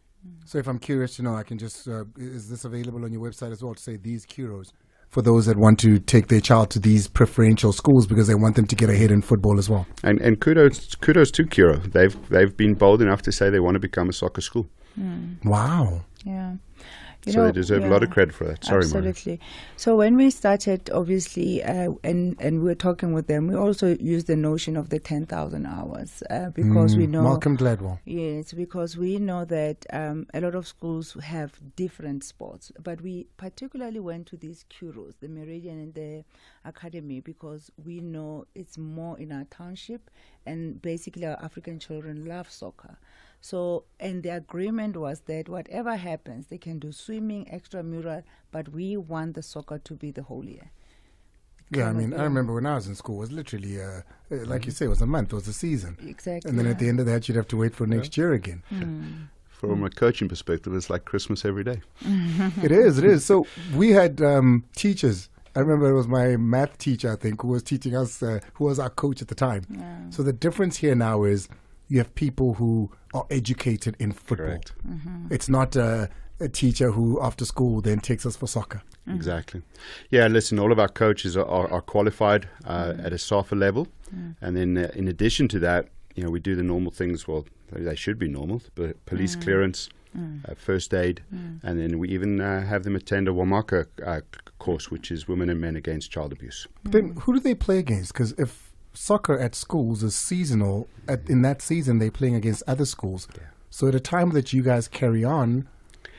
So if I'm curious to know, I can just, is this available on your website as well to say these Curos? For those that want to take their child to these preferential schools because they want them to get ahead in football as well. And kudos to Curo. They've been bold enough to say they want to become a soccer school. Wow. Yeah. So they deserve a lot of credit for that. Sorry, absolutely. So when we started, obviously, and we were talking with them, we also used the notion of the 10,000 hours because we know... Malcolm Gladwell. Yes, because we know that a lot of schools have different sports. But we particularly went to these Curos, the Meridian and the Academy, because we know it's more in our township, and basically our African children love soccer. So, and the agreement was that whatever happens, they can do swimming, extramural, but we want the soccer to be the whole year. Yeah, I mean, I remember when I was in school, it was literally, like you say, it was a month, it was a season. Exactly. And then at the end of that, you'd have to wait for next year again. From a coaching perspective, it's like Christmas every day. It is. So we had teachers. I remember it was my math teacher, I think, who was teaching us, who was our coach at the time. So the difference here now is, you have people who are educated in football. Correct. It's not a teacher who after school then takes us for soccer. Exactly. Yeah, listen, all of our coaches are qualified at a SAFA level. And then in addition to that, we do the normal things. Well, they should be normal, but police clearance, first aid, and then we even have them attend a Wamaka course, which is Women and Men Against Child Abuse. Then who do they play against? Because if soccer at schools is seasonal, in that season they're playing against other schools. Yeah. So at a time that you guys carry on,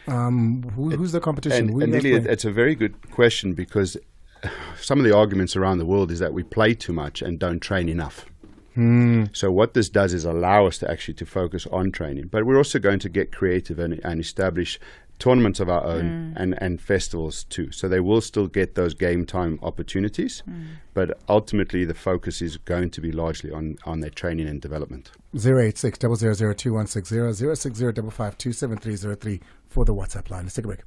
who's the competition? And really, it's a very good question, because some of the arguments around the world is that we play too much and don't train enough. So what this does is allow us to actually to focus on training. But we're also going to get creative and establish tournaments of our own and festivals too. So they will still get those game time opportunities, but ultimately the focus is going to be largely on their training and development. 086 0002160 060 5527303 for the WhatsApp line. Let's take a break.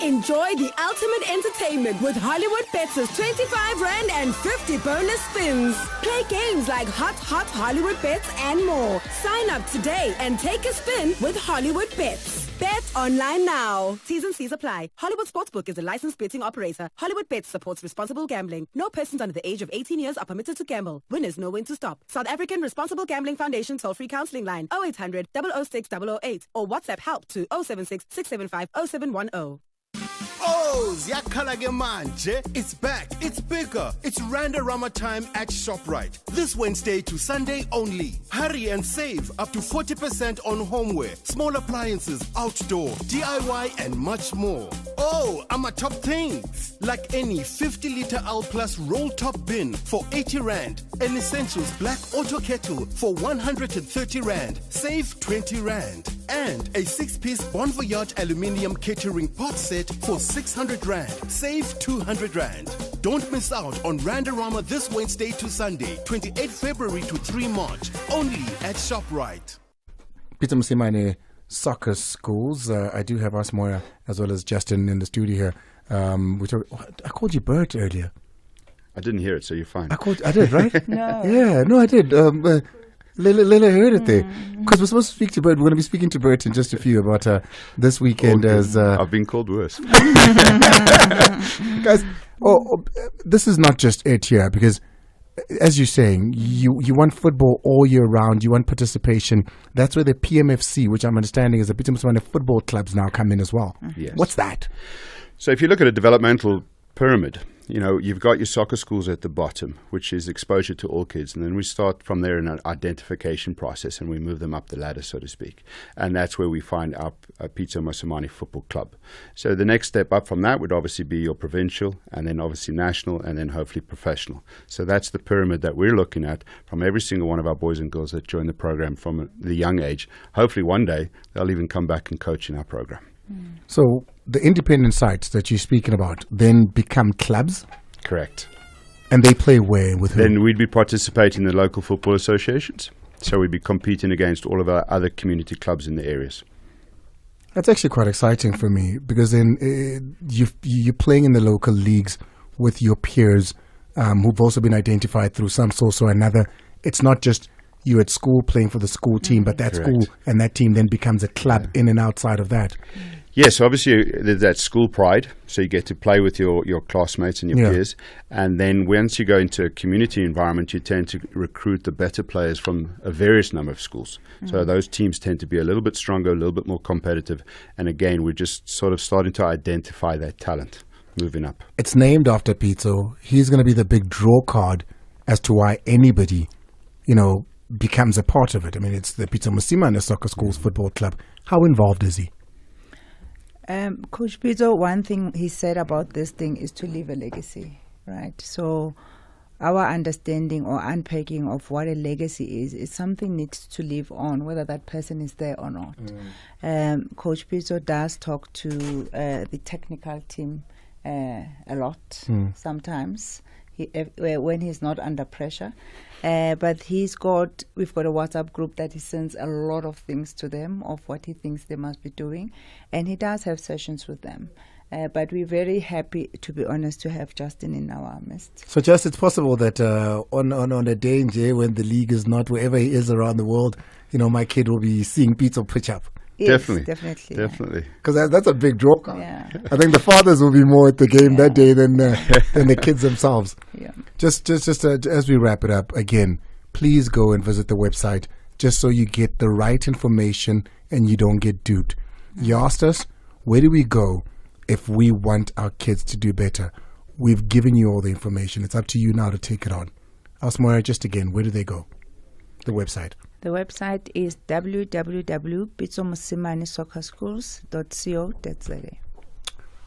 Enjoy the ultimate entertainment with Hollywood Bets' 25 Rand and 50 bonus spins. Play games like Hot Hollywood Bets and more. Sign up today and take a spin with Hollywood Bets. Bet online now. T's and C's apply. Hollywood Sportsbook is a licensed betting operator. Hollywood Bets supports responsible gambling. No persons under the age of 18 years are permitted to gamble. Winners know when to stop. South African Responsible Gambling Foundation toll-free counseling line 0800 006 008 or WhatsApp help to 076 675 0710. Oh, ziyakhala-ke manje. It's back. It's bigger. It's Randa-Rama time at ShopRite. This Wednesday to Sunday only. Hurry and save up to 40% on homeware, small appliances, outdoor, DIY, and much more. Oh, my top things. Like any 50-liter Al Plus roll-top bin for 80 Rand. An Essentials Black Auto Kettle for 130 Rand. Save 20 Rand. And a 6-piece Bon Voyage aluminium catering pot set for 600 Rand. Save 200 Rand. Don't miss out on Randa-Rama this Wednesday to Sunday, 28 February to 3 March. Only at ShopRite. Pitso Mosimane soccer schools. I do have us Moya as well as Justin in the studio here. I called you Bert earlier. I didn't hear it, so you're fine. I did, right? No. Yeah, no, I did. Lila heard it there. Because we're supposed to speak to Bert. We're going to be speaking to Bert in just a few about this weekend. As I've been called worse. Guys, this is not just it here, because as you're saying, you want football all year round. You want participation. That's where the PMFC, which I'm understanding is the Pitso Mosimane football clubs now come in as well. Yes. What's that? So if you look at a developmental pyramid, you've got your soccer schools at the bottom, which is exposure to all kids. And then we start from there in an identification process and we move them up the ladder, so to speak. And that's where we find our Pitso Mosimane Football Club. So the next step up from that would obviously be your provincial, and then obviously national, and then hopefully professional. So that's the pyramid that we're looking at from every single one of our boys and girls that join the program from the young age. Hopefully one day they'll even come back and coach in our program. So the independent sites that you're speaking about then become clubs? Correct. And they play where, with who? Then we'd be participating in the local football associations. So we'd be competing against all of our other community clubs in the areas. That's actually quite exciting for me, because then you're playing in the local leagues with your peers who've also been identified through some source or another. It's not just you at school playing for the school team, but that Correct. school and that team then becomes a club in and outside of that. Yes, obviously there's that school pride, so you get to play with your classmates and your peers. And then once you go into a community environment, you tend to recruit the better players from a various number of schools. So those teams tend to be a little bit stronger, a little bit more competitive. And again, we're just sort of starting to identify that talent moving up. It's named after Pitso. He's going to be the big draw card as to why anybody, becomes a part of it. I mean, it's the Pitso Mosimane Soccer Schools Football Club. How involved is he? Coach Pitso, one thing he said about this thing is to leave a legacy, right? So our understanding or unpacking of what a legacy is something needs to live on, whether that person is there or not. Coach Pitso does talk to the technical team a lot sometimes. When he's not under pressure, but we've got a WhatsApp group that he sends a lot of things to them of what he thinks they must be doing, and he does have sessions with them. But we're very happy, to be honest, to have Justin in our midst. So, just it's possible that on a day in Jay when the league is not wherever he is around the world, my kid will be seeing Pitso pitch up. Yes, definitely. Because that's a big draw card. Yeah. I think the fathers will be more at the game that day than the kids themselves. Yeah. Just as we wrap it up, again, please go and visit the website just so you get the right information and you don't get duped. You asked us, where do we go if we want our kids to do better? We've given you all the information. It's up to you now to take it on. Asmara, just again, where do they go? The website. The website is www.pitsomosimanesoccerschools.co.za.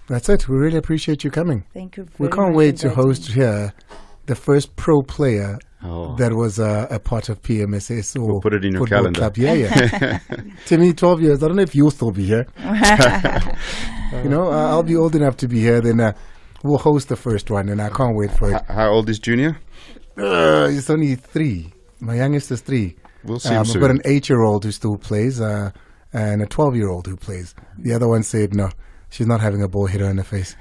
That's it. We really appreciate you coming. Thank you very much. We can't wait to host here the first pro player that was a part of PMSS or we'll put it in your football calendar. club. Yeah. Timmy, 12 years. I don't know if you'll still be here. I'll be old enough to be here. Then we'll host the first one, and I can't wait for it. How old is Junior? He's only 3. My youngest is 3. We'll see him I've soon. got an 8-year-old who still plays and a 12-year-old who plays. The other one said, no, she's not having a ball hit her in the face.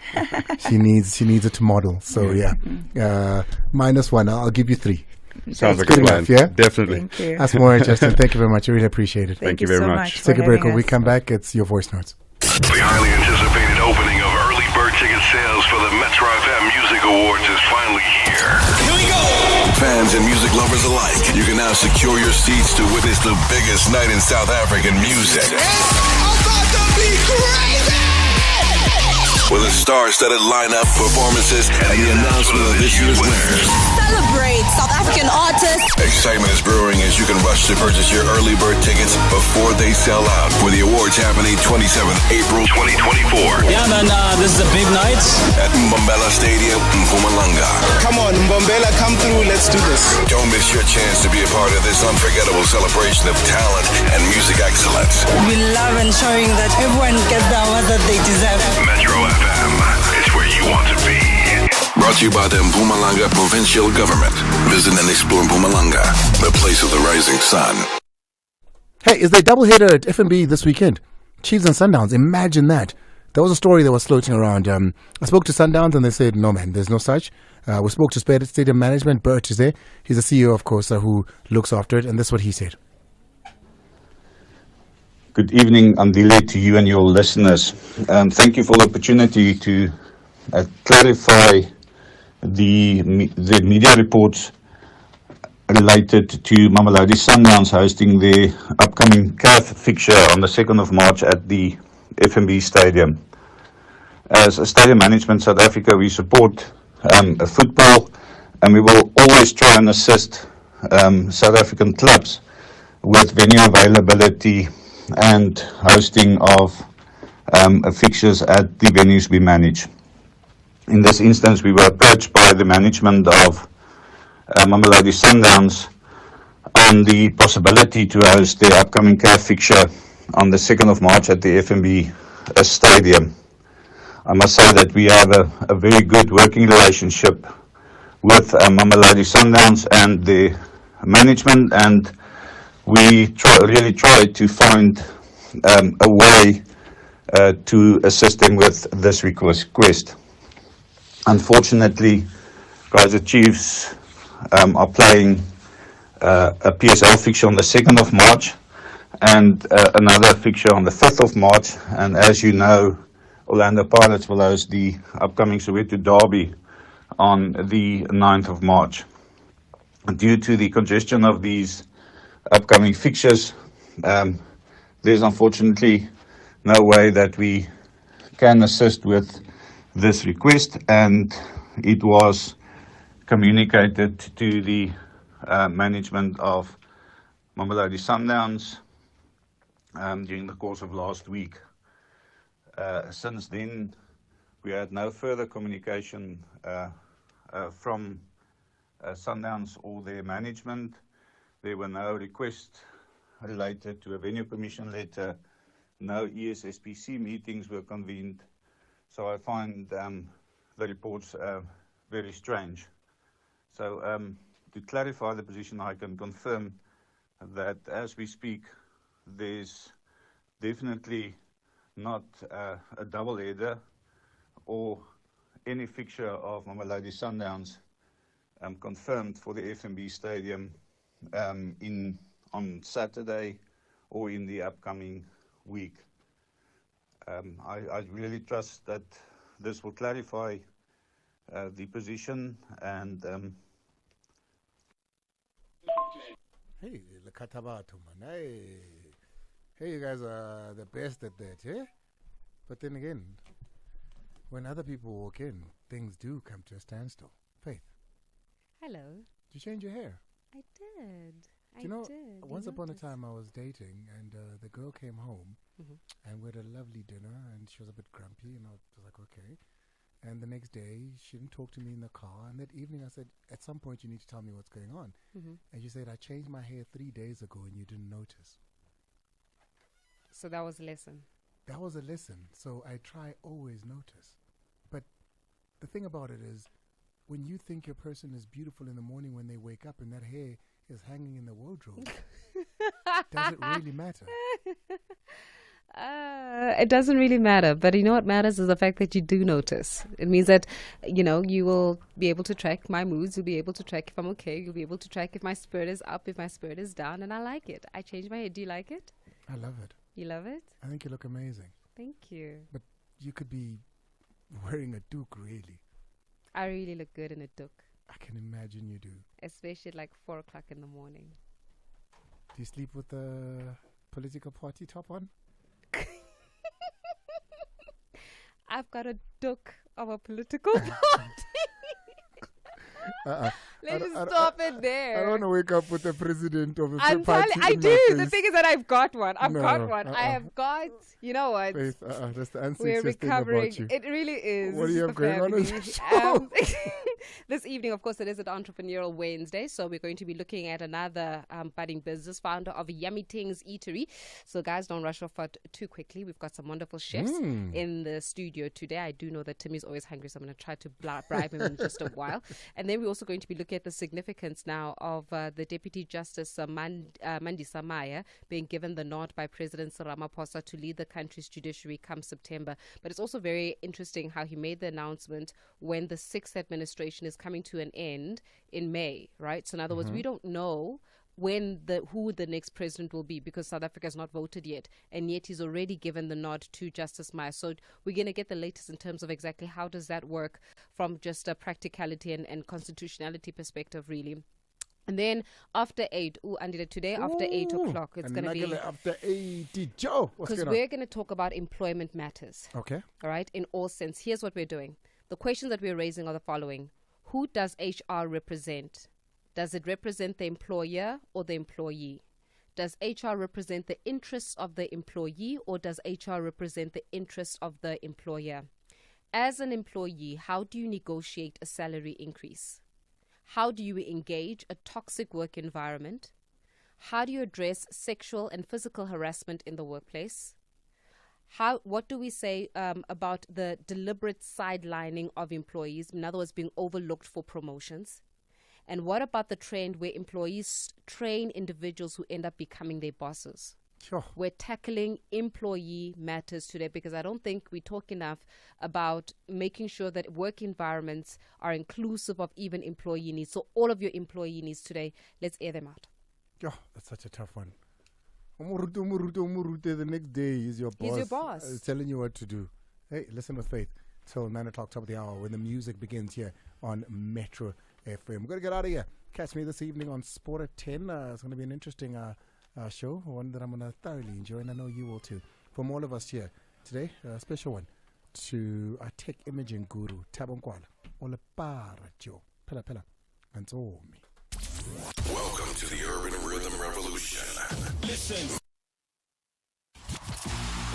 she needs it to model. So, yeah. -1. I'll give you 3. Sounds like good a plan. enough, yeah? Definitely. Thank you. That's more, Justin. Thank you very much. I really appreciate it. Thank you very so much. Take a break. When we us. come back, it's your voice notes. The highly anticipated opening of early bird ticket sales for the Metro FM Music Awards is finally here. Here we go! Fans and music lovers alike, you can now secure your seats to witness the biggest night in South African music. It's about to be crazy! With a star-studded lineup, performances, and the announcement of this year's winners. Celebrate South African artists. Excitement is brewing as you can rush to purchase your early bird tickets before they sell out. For the awards happening 27th April 2024. Yeah, man, this is a big night. At Mbombela Stadium in Mpumalanga. Come on, Mbombela, come through. Let's do this. Don't miss your chance to be a part of this unforgettable celebration of talent and music excellence. We love ensuring that everyone gets the award that they deserve. Metro FM is where you want to be. Brought to you by the Mpumalanga Provincial Government. Visit and explore Mpumalanga, the place of the rising sun. Hey, is there a doubleheader at FNB this weekend? Chiefs and Sundowns. Imagine that. There was a story that was floating around. I spoke to Sundowns and they said, no, man, there's no such. We spoke to Stadium Management. Bert is there. He's the CEO, of course, who looks after it. And this is what he said. Good evening, Andile, to you and your listeners. Thank you for the opportunity to clarify the media reports related to Mamelodi Sundowns hosting their upcoming CAF fixture on the 2nd of March at the FNB Stadium. As a Stadium Management South Africa, we support football, and we will always try and assist South African clubs with venue availability and hosting of fixtures at the venues we manage. In this instance, we were approached by the management of Mamelodi Sundowns on the possibility to host their upcoming CAF fixture on the 2nd of March at the FNB Stadium. I must say that we have a very good working relationship with Mamelodi Sundowns and the management, and we really try to find a way to assist them with this request. Unfortunately, Kaizer Chiefs are playing a PSL fixture on the 2nd of March and another fixture on the 5th of March. And as you know, Orlando Pirates will host the upcoming Soweto Derby on the 9th of March. Due to the congestion of these upcoming fixtures, there's unfortunately no way that we can assist with this request, and it was communicated to the management of Mamelodi Sundowns during the course of last week. Since then, we had no further communication from Sundowns or their management. There were no requests related to a venue permission letter. No ESSPC meetings were convened. So I find the reports very strange. So to clarify the position, I can confirm that as we speak, there's definitely not a double header. or any fixture of Mamelodi Sundowns confirmed for the FNB Stadium on Saturday or in the upcoming week. I really trust that this will clarify the position and Hey, Lekatabato, man. Hey, you guys are the best at that, eh? But then again, when other people walk in, things do come to a standstill. Faith. Hello. Did you change your hair? I did. You know, did. once upon a time I was dating, and the girl came home, and we had a lovely dinner, and she was a bit grumpy, and I was like, okay. And the next day, she didn't talk to me in the car, and that evening I said, at some point you need to tell me what's going on. And she said, I changed my hair 3 days ago, and you didn't notice. So that was a lesson. That was a lesson. So I try always notice. But the thing about it is, when you think your person is beautiful in the morning when they wake up and that hair is hanging in the wardrobe, does it really matter? It doesn't really matter, but you know what matters is the fact that you do notice. It means that, you will be able to track my moods, you'll be able to track if I'm okay, you'll be able to track if my spirit is up, if my spirit is down, and I like it. I changed my hair. Do you like it? I love it. You love it? I think you look amazing. Thank you. But you could be wearing a toque, really. I really look good in a toque. I can imagine you do. Especially at like 4 o'clock in the morning. Do you sleep with a political party top on? I've got a toque of a political party. Let's just stop it there. I don't want to wake up with the president of a I'm party. I in do. my The face. thing is that I've got one. I I have got, you know what? Faith, that's the We're unsexiest thing about recovering. you. It really is. What do you have going on? This evening, of course, it is an Entrepreneurial Wednesday, so we're going to be looking at another budding business founder of Yummy Things Eatery. So, guys, don't rush off it too quickly. We've got some wonderful chefs in the studio today. I do know that Timmy's always hungry, so I'm going to try to bribe him in just a while. And then we're also going to be looking at the significance now of the Deputy Justice Mandisa Maya being given the nod by President Ramaphosa to lead the country's judiciary come September. But it's also very interesting how he made the announcement when the 6th administration is coming to an end in May, right? So in other words, we don't know who the next president will be because South Africa has not voted yet, and yet he's already given the nod to Justice Maya. So we're going to get the latest in terms of exactly how does that work from just a practicality and constitutionality perspective, really. And then after 8, today after 8 o'clock, it's going to be after 8, Joe. Because we're going to talk about employment matters. Okay. All right. In all sense, here's what we're doing. The questions that we're raising are the following: who does HR represent? Does it represent the employer or the employee? Does HR represent the interests of the employee or does HR represent the interests of the employer? As an employee, how do you negotiate a salary increase? How do you engage a toxic work environment? How do you address sexual and physical harassment in the workplace? What do we say about the deliberate sidelining of employees, in other words, being overlooked for promotions? And what about the trend where employees train individuals who end up becoming their bosses? Sure. We're tackling employee matters today because I don't think we talk enough about making sure that work environments are inclusive of even employee needs. So all of your employee needs today, let's air them out. Oh, that's such a tough one. The next day is your boss. He's your boss. Telling you what to do. Hey, listen with Faith till 9 o'clock, top of the hour, when the music begins here on Metro FM. We're going to get out of here. Catch me this evening on Sport at 10. It's going to be an interesting show, one that I'm going to thoroughly enjoy, and I know you will too. From all of us here today, a special one to our tech imaging guru, Thabo Nkwala. Ole para jo. Pela pela. And all me. Welcome to the Urban Rhythm Revolution. Listen.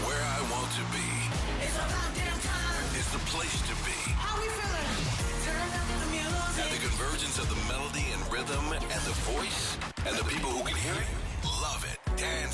Where I want to be. It's about damn time. It's the place to be. How we feeling? Turn up the music. At the convergence of the melody and rhythm and the voice and the people who can hear it, love it, dance